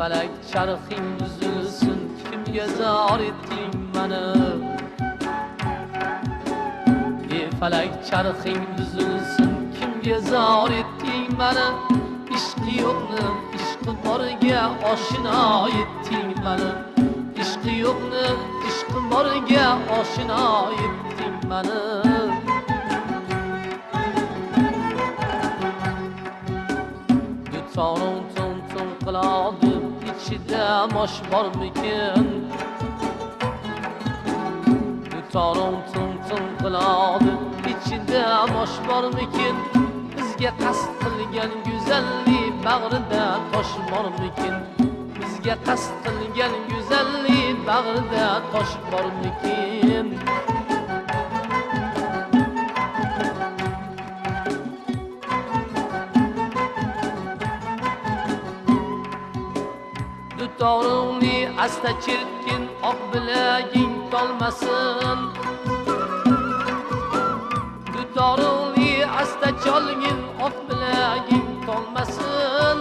felek çarxing düzülsün, kimga zor etding meni? Felek çarxing düzülsün, kimga zor etding meni? Ishqi yo'qni ishqi borga oshino etding meni. Ishqi yo'qni ishqi borga oshino etding meni. Dutorim tum qiladi, ichida mosh bormikin? Dutorim tum qiladi, ichida mosh bormikin? Bizga qasd qilgan go'zallik bag'rida tosh bormikin? Bizga qasd qilgan go'zallik bag'rida tosh bormikin? Dutorimni asta chertgin, oq bilaging tolmasin. Dutorimni asta cholgin, oq bilaging tolmasin.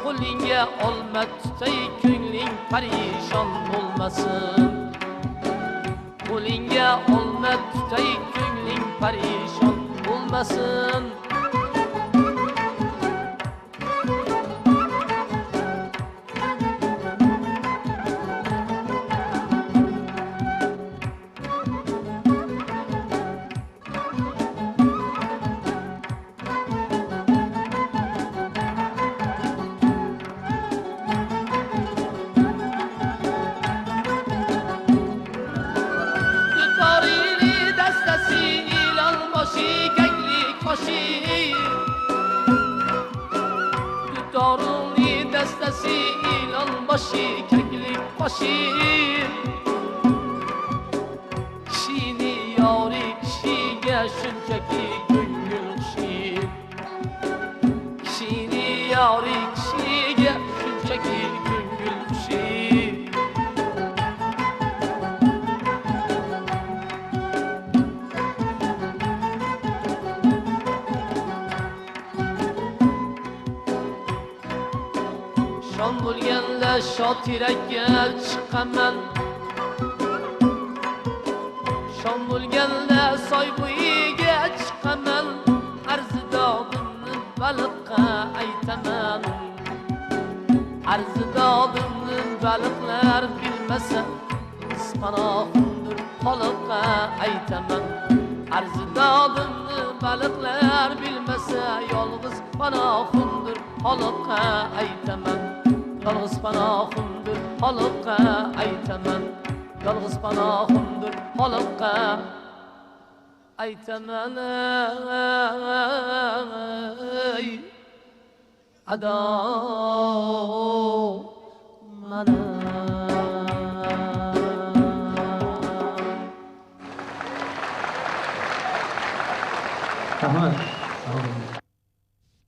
Qo'lingga olma tutay, ko'ngling parishon bo'lmasin. Qo'lingga olma tutay, ko'ngling parishon bo'lmasin. Dutorimni dastasi ilon boshi, kaklik boshi. Kishini yori kishiga shunchaki ko'ngil hushi. Kishini yori kishiga shunchaki ko'ngil hushi. Shom bo'lganda shotirakka chiqaman. Shom bo'lganda soy bo'yiga chiqaman. Arzidodimni baliqqa aytaman. Arzidodimni baliqlar bilmasa, ispanog'imdir xoliqqa aytaman. Arzidodimni baliqlar bilmasa, yolg'iz panohimdir xoliqqa aytaman. Yolg'iz panohimdir xoliqqa aytaman. Yolg'iz panohimdir xoliqqa aytaman. Ado